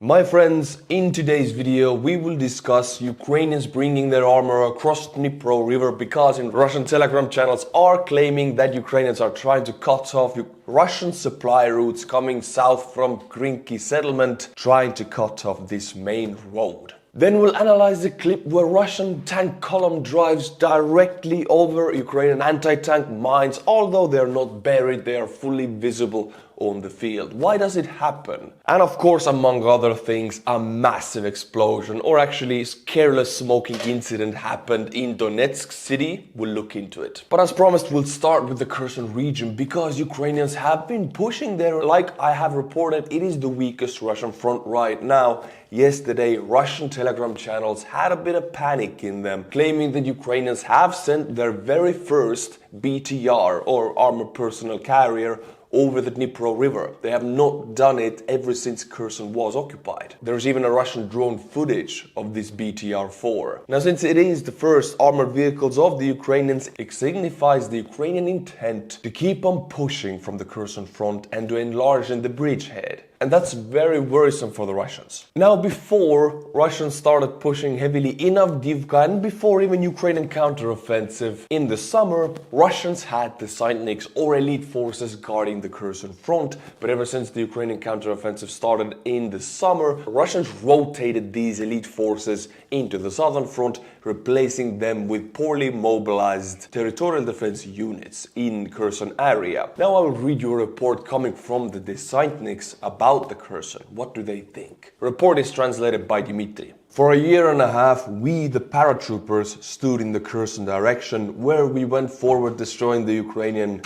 My friends, in today's video we will discuss Ukrainians bringing their armor across Dnipro river because in Russian Telegram channels are claiming that Ukrainians are trying to cut off Russian supply routes coming south from Krinky settlement, trying to cut off this main road. Then we'll analyze the clip where Russian tank column drives directly over Ukrainian anti-tank mines. Although they're not buried, they are fully visible on the field. Why does it happen? And of course, among other things, a massive explosion, or actually careless smoking incident happened in Donetsk city. We'll look into it. But as promised, we'll start with the Kherson region because Ukrainians have been pushing there. Like I have reported, it is the weakest Russian front right now. Yesterday, Russian Telegram channels had a bit of panic in them, claiming that Ukrainians have sent their very first BTR, or armored personnel carrier, over the Dnipro river. They have not done it ever since Kherson was occupied. There's even a Russian drone footage of this BTR-4. Now, since it is the first armored vehicles of the Ukrainians, it signifies the Ukrainian intent to keep on pushing from the Kherson front and to enlarge in the bridgehead. And that's very worrisome for the Russians. Now, before Russians started pushing heavily in Avdiivka and before even Ukrainian counteroffensive in the summer, Russians had the Syntniks or elite forces guarding the Kherson front. But ever since the Ukrainian counteroffensive started in the summer, Russians rotated these elite forces into the southern front, replacing them with poorly mobilized territorial defense units in Kherson area. Now I will read you a report coming from the Syntniks about the Kherson. What do they think? Report is translated by Dmitry. For a year and a half, we, the paratroopers, stood in the Kherson direction where we went forward destroying the Ukrainian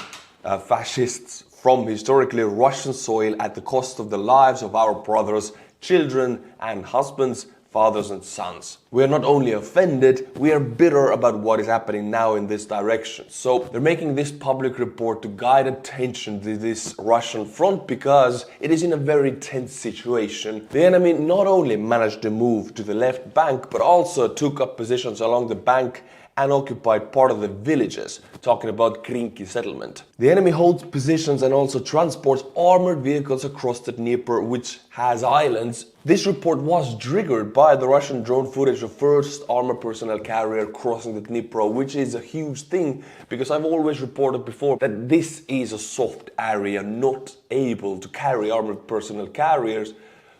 fascists from historically Russian soil at the cost of the lives of our brothers, children and husbands, fathers and sons. We are not only offended, we are bitter about what is happening now in this direction. So they're making this public report to guide attention to this Russian front because it is in a very tense situation. The enemy not only managed to move to the left bank, but also took up positions along the bank and occupied part of the villages, talking about Krinky settlement. The enemy holds positions and also transports armored vehicles across the Dnieper, which has islands. This report was triggered by the Russian drone footage of first armored personnel carrier crossing the Dnipro, which is a huge thing because I've always reported before that this is a soft area, not able to carry armored personnel carriers,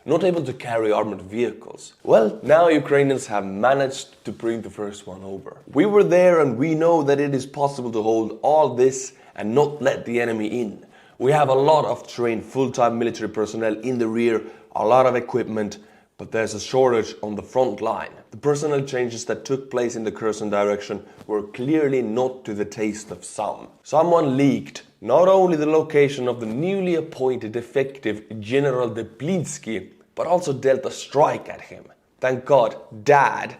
not able to carry armored vehicles. Well, now Ukrainians have managed to bring the first one over. We were there and we know that it is possible to hold all this and not let the enemy in. We have a lot of trained full-time military personnel in the rear, a lot of equipment, but there's a shortage on the front line. The personnel changes that took place in the Kherson direction were clearly not to the taste of some. Someone leaked not only the location of the newly appointed effective General Deplinsky, but also dealt a strike at him. Thank God, Dad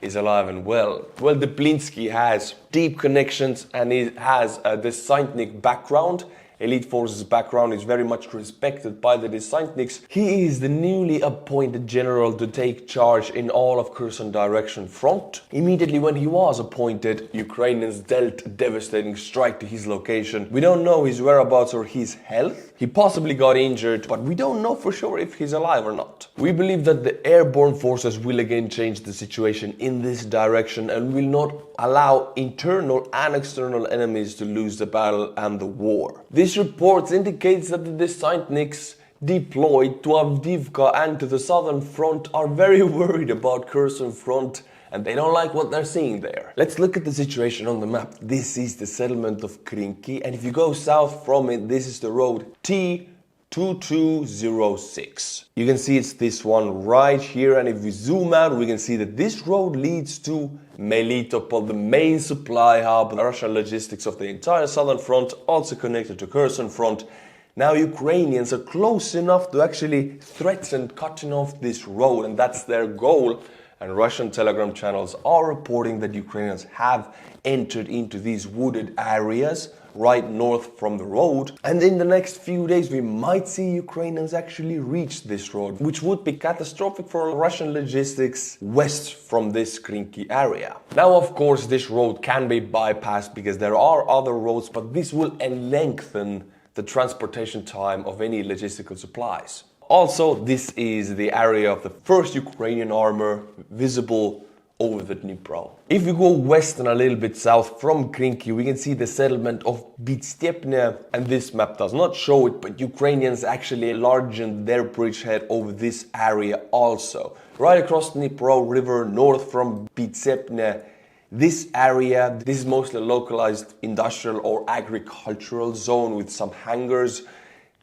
is alive and well. Well, Deplinsky has deep connections and he has the Syntnik background. Elite Forces background is very much respected by the Syntniks. He is the newly appointed general to take charge in all of Kherson direction front. Immediately when he was appointed, Ukrainians dealt a devastating strike to his location. We don't know his whereabouts or his health. He possibly got injured, but we don't know for sure if he's alive or not. We believe that the airborne forces will again change the situation in this direction and will not allow internal and external enemies to lose the battle and the war. This report indicates that the Syntniks deployed to Avdiivka and to the southern front are very worried about Kherson front and they don't like what they're seeing there. Let's look at the situation on the map. This is the settlement of Krinky, and if you go south from it, this is the road T2206. You can see it's this one right here, and if we zoom out, we can see that this road leads to Melitopol, the main supply hub, the Russian logistics of the entire southern front, also connected to Kherson front. Now Ukrainians are close enough to actually threaten cutting off this road, and that's their goal. And Russian Telegram channels are reporting that Ukrainians have entered into these wooded areas right north from the road. And in the next few days, we might see Ukrainians actually reach this road, which would be catastrophic for Russian logistics west from this Krinky area. Now, of course, this road can be bypassed because there are other roads, but this will lengthen the transportation time of any logistical supplies. Also, this is the area of the first Ukrainian armor visible over the Dnipro. If we go west and a little bit south from Krinky, we can see the settlement of Bidstepne, and this map does not show it, but Ukrainians actually enlarged their bridgehead over this area also. Right across Dnipro River, north from Bidstepne, this area, this is mostly localized industrial or agricultural zone with some hangars.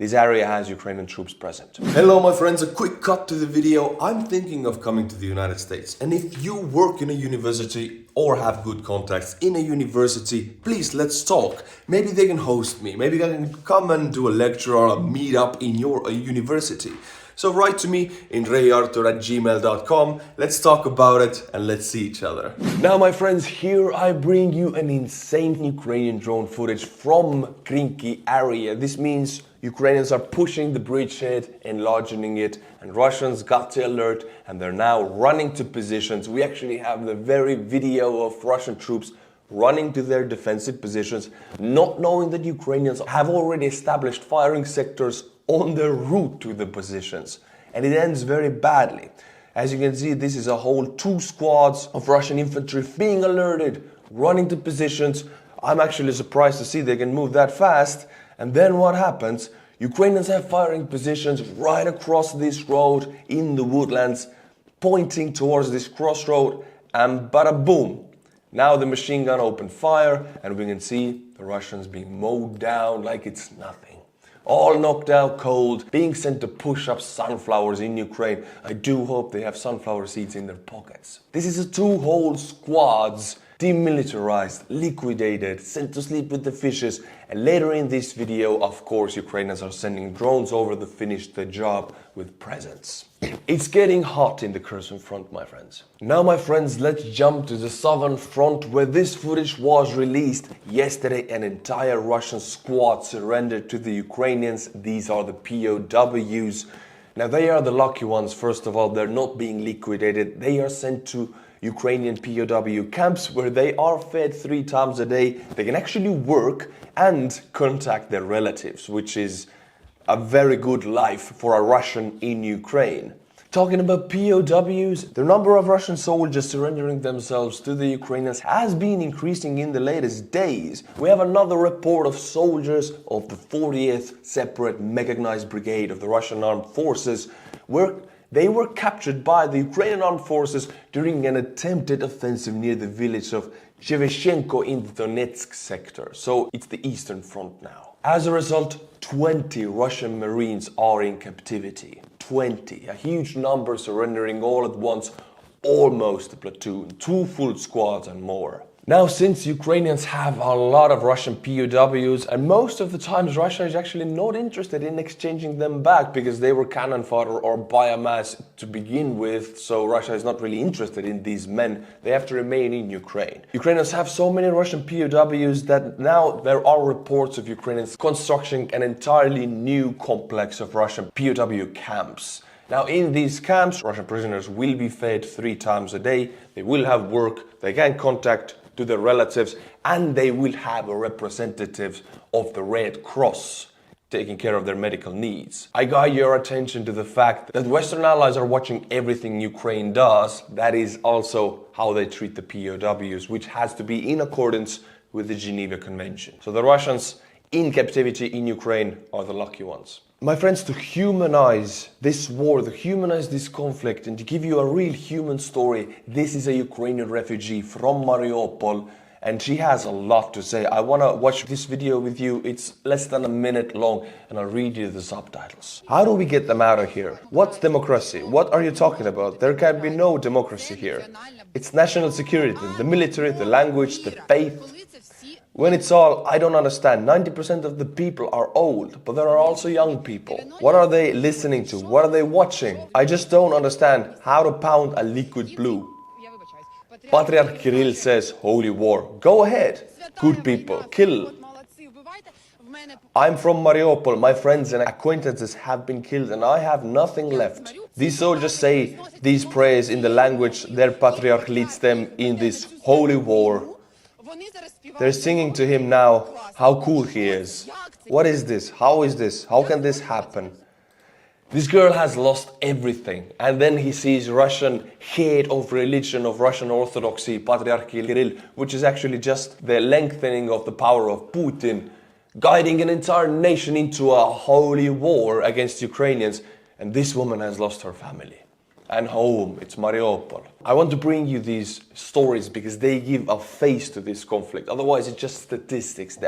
This area has Ukrainian troops present. Hello my friends, a quick cut to the video. I'm thinking of coming to the United States, and if you work in a university or have good contacts in a university, please let's talk. Maybe they can host me, maybe I can come and do a lecture or a meetup in your university. So write to me in raiartur@gmail.com, let's talk about it and let's see each other. Now my friends, here I bring you an insane Ukrainian drone footage from Krinky area. This means Ukrainians are pushing the bridgehead, enlarging it, and Russians got the alert and they're now running to positions. We actually have the very video of Russian troops running to their defensive positions, not knowing that Ukrainians have already established firing sectors on their route to the positions. And it ends very badly. As you can see, this is a whole 2 squads of Russian infantry being alerted, running to positions. I'm actually surprised to see they can move that fast. And then what happens? Ukrainians have firing positions right across this road in the woodlands, pointing towards this crossroad, and bada boom. Now the machine gun opened fire, and we can see the Russians being mowed down like it's nothing. All knocked out cold, being sent to push up sunflowers in Ukraine. I do hope they have sunflower seeds in their pockets. This is a 2 whole squads, demilitarized, liquidated, sent to sleep with the fishes. And later in this video, of course, Ukrainians are sending drones over to finish the job with presents. It's getting hot in the Kherson front, my friends. Now, my friends, let's jump to the southern front where this footage was released. Yesterday, an entire Russian squad surrendered to the Ukrainians. These are the POWs. Now, they are the lucky ones. First of all, they're not being liquidated. They are sent to Ukrainian POW camps where they are fed 3 times a day. They can actually work and contact their relatives, which is a very good life for a Russian in Ukraine. Talking about POWs, the number of Russian soldiers surrendering themselves to the Ukrainians has been increasing in the latest days. We have another report of soldiers of the 40th Separate Mechanized Brigade of the Russian Armed Forces where they were captured by the Ukrainian Armed Forces during an attempted offensive near the village of Shevchenko in the Donetsk sector. So it's the eastern front now. As a result, 20 Russian Marines are in captivity. 20, a huge number surrendering all at once, almost a platoon, 2 full squads and more. Now, since Ukrainians have a lot of Russian POWs, and most of the times Russia is actually not interested in exchanging them back because they were cannon fodder or biomass to begin with, so Russia is not really interested in these men. They have to remain in Ukraine. Ukrainians have so many Russian POWs that now there are reports of Ukrainians constructing an entirely new complex of Russian POW camps. Now, in these camps, Russian prisoners will be fed 3 times a day, they will have work, they can contact to their relatives, and they will have a representative of the Red Cross taking care of their medical needs. I guide your attention to the fact that Western allies are watching everything Ukraine does. That is also how they treat the POWs, which has to be in accordance with the Geneva Convention. So the Russians in captivity in Ukraine are the lucky ones. My friends, to humanize this war, to humanize this conflict, and to give you a real human story, this is a Ukrainian refugee from Mariupol, and she has a lot to say. I want to watch this video with you. It's less than a minute long, and I'll read you the subtitles. How do we get them out of here? What's democracy? What are you talking about? There can be no democracy here. It's national security, the military, the language, the faith. When it's all, I don't understand. 90% of the people are old, but there are also young people. What are they listening to? What are they watching? I just don't understand how to pound a liquid blue. Patriarch Kirill says, holy war. Go ahead. Good people, kill. I'm from Mariupol. My friends and acquaintances have been killed and I have nothing left. These soldiers say these prayers in the language their patriarch leads them in this holy war. They're singing to him now how cool he is. What is this? How is this? How can this happen? This girl has lost everything, and then he sees Russian head of religion of Russian Orthodoxy, Patriarch Kirill, which is actually just the lengthening of the power of Putin, guiding an entire nation into a holy war against Ukrainians, and this woman has lost her family. And home, it's Mariupol. I want to bring you these stories because they give a face to this conflict. Otherwise, it's just statistics.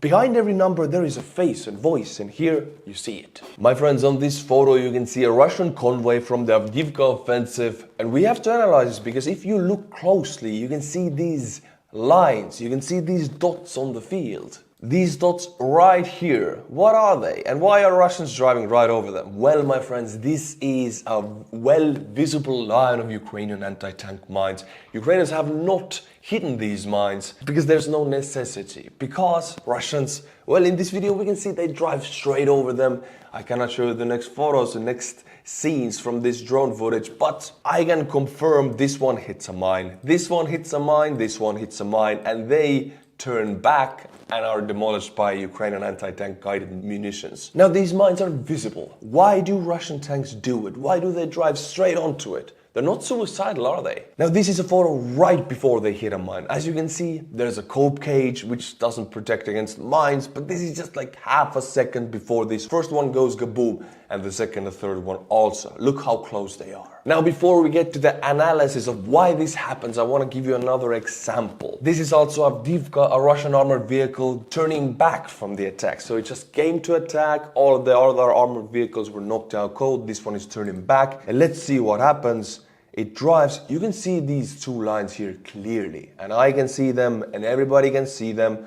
Behind every number, there is a face and voice, and here you see it. My friends, on this photo, you can see a Russian convoy from the Avdiivka offensive. And we have to analyze this because if you look closely, you can see these lines, you can see these dots on the field. These dots right here, what are they? And why are Russians driving right over them? Well, my friends, this is a well-visible line of Ukrainian anti-tank mines. Ukrainians have not hidden these mines because there's no necessity. Because Russians, well, in this video we can see they drive straight over them. I cannot show you the next photos, the next scenes from this drone footage, but I can confirm this one hits a mine, this one hits a mine, this one hits a mine, and they turn back and are demolished by Ukrainian anti-tank guided munitions. Now these mines are visible. Why do Russian tanks do it? Why do they drive straight onto it? They're not suicidal, are they? Now this is a photo right before they hit a mine. As you can see, there's a cope cage which doesn't protect against mines, but this is just like half a second before this first one goes kaboom and the second and third one also. Look how close they are. Now before we get to the analysis of why this happens, I want to give you another example. This is also Avdiivka, a Russian armored vehicle turning back from the attack. So it just came to attack, all of the other armored vehicles were knocked out cold, this one is turning back, and let's see what happens. It drives, you can see these two lines here clearly, and I can see them and everybody can see them.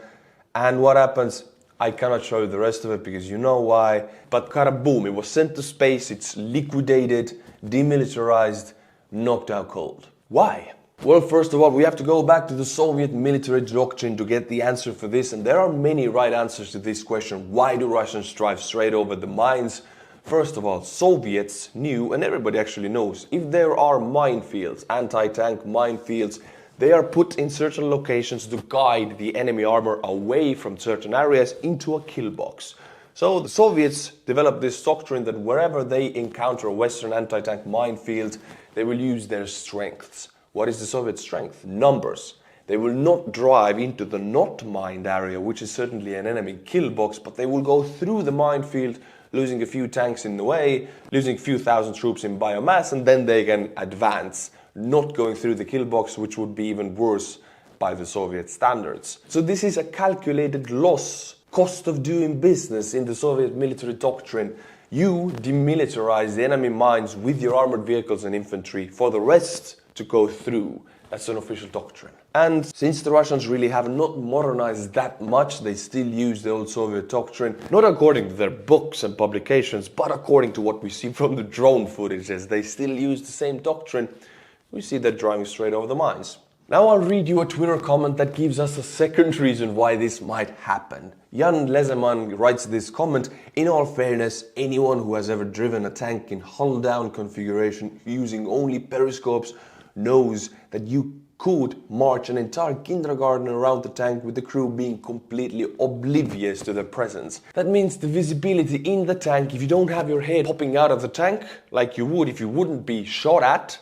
And what happens? I cannot show you the rest of it because you know why, but boom, it was sent to space, it's liquidated, demilitarized, knocked out cold. Why? Well, first of all, we have to go back to the Soviet military doctrine to get the answer for this, and there are many right answers to this question. Why do Russians drive straight over the mines? First of all, Soviets knew, and everybody actually knows, if there are minefields, anti-tank minefields, they are put in certain locations to guide the enemy armor away from certain areas into a kill box. So the Soviets developed this doctrine that wherever they encounter a Western anti-tank minefield, they will use their strengths. What is the Soviet strength? Numbers. They will not drive into the not mined area, which is certainly an enemy kill box, but they will go through the minefield, losing a few tanks in the way, losing a few thousand troops in biomass, and then they can advance, not going through the kill box, which would be even worse by the Soviet standards. So this is a calculated loss, cost of doing business in the Soviet military doctrine. You demilitarize the enemy mines with your armored vehicles and infantry for the rest to go through. That's an official doctrine. And since the Russians really have not modernized that much, they still use the old Soviet doctrine, not according to their books and publications, but according to what we see from the drone footages. They still use the same doctrine. We see that driving straight over the mines. Now I'll read you a Twitter comment that gives us a second reason why this might happen. Jan Lezeman writes this comment: in all fairness, anyone who has ever driven a tank in hull down configuration using only periscopes knows that you could march an entire kindergarten around the tank with the crew being completely oblivious to their presence. That means the visibility in the tank, if you don't have your head popping out of the tank like you would if you wouldn't be shot at,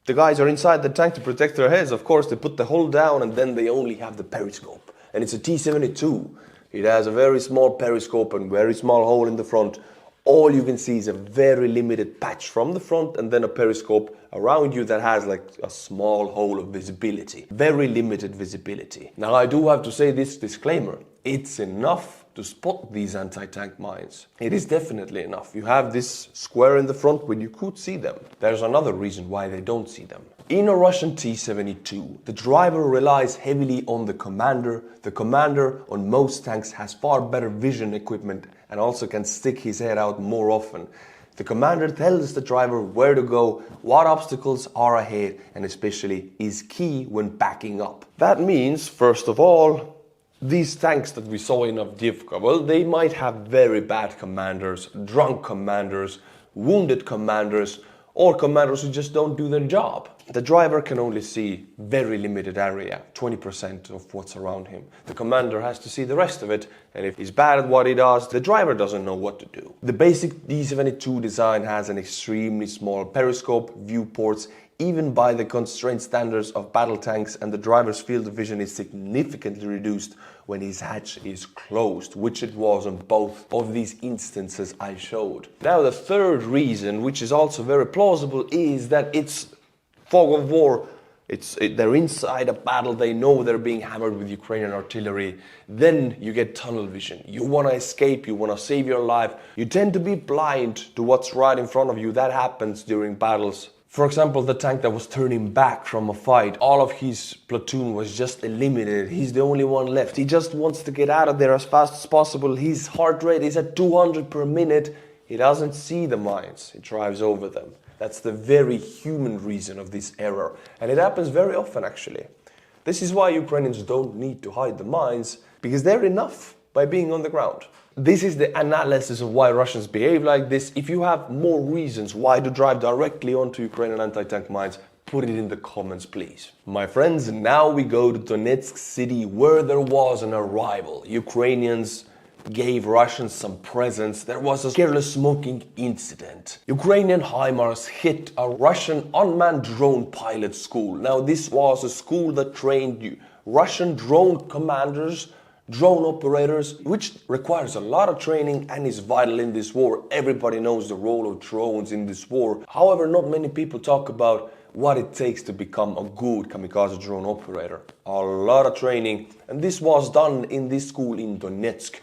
the guys are inside the tank to protect their heads. Of course, they put the hull down and then they only have the periscope. And it's a T-72. It has a very small periscope and very small hole in the front. All you can see is a very limited patch from the front and then a periscope around you that has like a small hole of visibility. Very limited visibility. Now I do have to say this disclaimer. It's enough to spot these anti-tank mines. It is definitely enough. You have this square in the front when you could see them. There's another reason why they don't see them. In a Russian T-72, the driver relies heavily on the commander. The commander on most tanks has far better vision equipment and also can stick his head out more often. The commander tells the driver where to go, what obstacles are ahead, and especially is key when backing up. That means, first of all, these tanks that we saw in Avdiivka, well, they might have very bad commanders, drunk commanders, wounded commanders, or commanders who just don't do their job. The driver can only see very limited area, 20% of what's around him. The commander has to see the rest of it, and if he's bad at what he does, the driver doesn't know what to do. The basic D-72 design has an extremely small periscope, viewports, even by the constrained standards of battle tanks, and the driver's field of vision is significantly reduced when his hatch is closed, which it was on both of these instances I showed. Now the third reason, which is also very plausible, is that it's fog of war. They're inside a battle, they know they're being hammered with Ukrainian artillery. Then you get tunnel vision. You want to escape, you want to save your life. You tend to be blind to what's right in front of you. That happens during battles. For example, the tank that was turning back from a fight, all of his platoon was just eliminated. He's the only one left. He just wants to get out of there as fast as possible. His heart rate is at 200 per minute. He doesn't see the mines. He drives over them. That's the very human reason of this error. And it happens very often, actually. This is why Ukrainians don't need to hide the mines, because they're enough by being on the ground. This is the analysis of why Russians behave like this. If you have more reasons why to drive directly onto Ukrainian anti-tank mines, put it in the comments, please. My friends, now we go to Donetsk city, where there was an arrival. Ukrainians gave Russians some presents. There was a careless smoking incident. Ukrainian HIMARS hit a Russian unmanned drone pilot school. Now, this was a school that trained Russian drone commanders, drone operators, which requires a lot of training and is vital in this war. Everybody knows the role of drones in this war. However, not many people talk about what it takes to become a good kamikaze drone operator. A lot of training, and this was done in this school in Donetsk.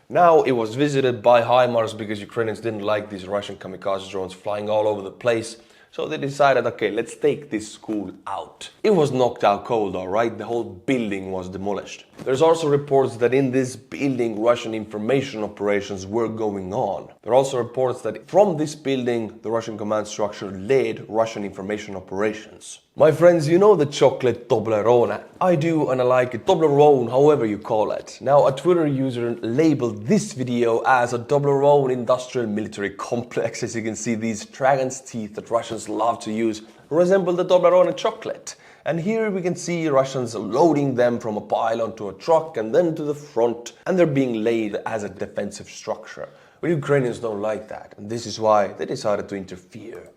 Now it was visited by HIMARS because Ukrainians didn't like these Russian kamikaze drones flying all over the place. So they decided, okay, let's take this school out. It was knocked out cold, all right? The whole building was demolished. There's also reports that in this building, Russian information operations were going on. There are also reports that from this building, the Russian command structure led Russian information operations. My friends, you know the chocolate Toblerone? I do, and I like it. Toblerone, however you call it. Now, a Twitter user labeled this video as a Toblerone industrial military complex. As you can see, these dragon's teeth that Russians love to use resemble the Toblerone chocolate. And here we can see Russians loading them from a pile onto a truck and then to the front, and they're being laid as a defensive structure. But Ukrainians don't like that, and this is why they decided to interfere.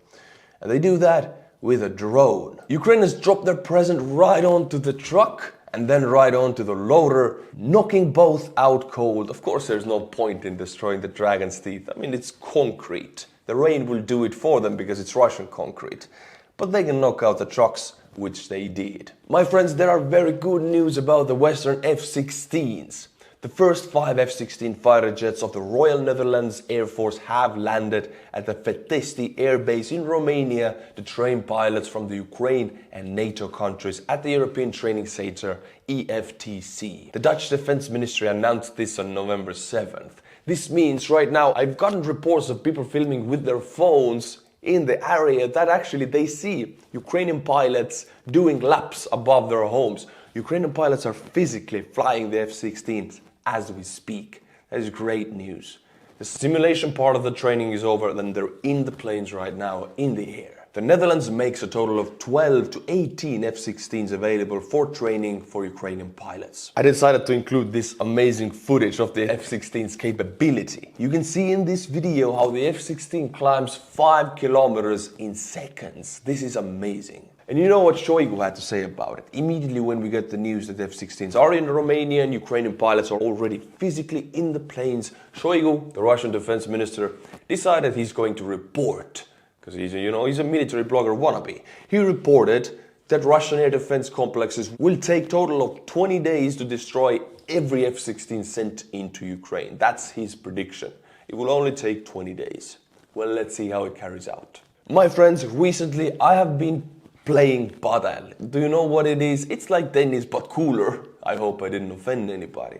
And they do that with a drone. Ukrainians drop their present right onto the truck and then right onto the loader, knocking both out cold. Of course, there's no point in destroying the dragon's teeth. I mean, it's concrete. The rain will do it for them because it's Russian concrete. But they can knock out the trucks, which they did. My friends, there are very good news about the Western F-16s. The first 5 F-16 fighter jets of the Royal Netherlands Air Force have landed at the Fetesti Air Base in Romania to train pilots from the Ukraine and NATO countries at the European Training Center EFTC. The Dutch Defense Ministry announced this on November 7th. This means right now I've gotten reports of people filming with their phones in the area that actually they see Ukrainian pilots doing laps above their homes. Ukrainian pilots are physically flying the F-16s as we speak. That is great news. The simulation part of the training is over, then they're in the planes right now, in the air. The Netherlands makes a total of 12 to 18 F-16s available for training for Ukrainian pilots. I decided to include this amazing footage of the F-16's capability. You can see in this video how the F-16 climbs 5 kilometers in seconds. This is amazing. And you know what Shoigu had to say about it? Immediately when we get the news that F-16s are in Romania and Ukrainian pilots are already physically in the planes, Shoigu, the Russian defense minister, decided he's going to report, because he's a military blogger wannabe. He reported that Russian air defense complexes will take a total of 20 days to destroy every F-16 sent into Ukraine. That's his prediction. It will only take 20 days. Well, let's see how it carries out. My friends, recently I have been playing padel. Do you know what it is? It's like tennis but cooler. I hope I didn't offend anybody.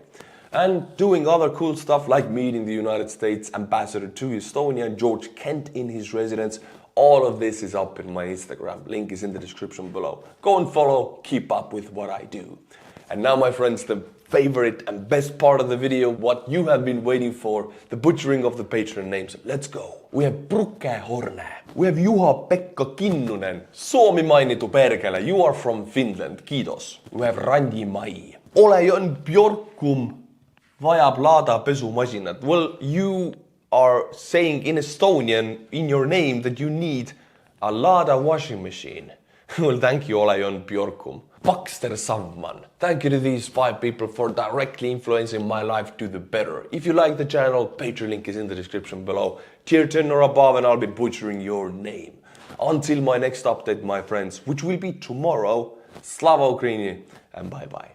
And doing other cool stuff like meeting the United States ambassador to Estonia, George Kent, in his residence. All of this is up in my Instagram. Link is in the description below. Go and follow, keep up with what I do. And now, my friends, the favorite and best part of the video, what you have been waiting for, the butchering of the patron names. Let's go. We have Brukke Horne. We have Juha-Pekka Kinnunen. Suomi mainitu perkele. You are from Finland. Kiitos. We have Randi Mai. Olejon Bjorkum vajab laada pesumasinat. Well, you are saying in Estonian, in your name, that you need a Lada washing machine. Well, thank you, Olejon Bjorkum. Baxter Savman. Thank you to these 5 people for directly influencing my life to the better. If you like the channel, Patreon link is in the description below. Tier 10 or above and I'll be butchering your name. Until my next update, my friends, which will be tomorrow, Slava Ukraini and bye bye.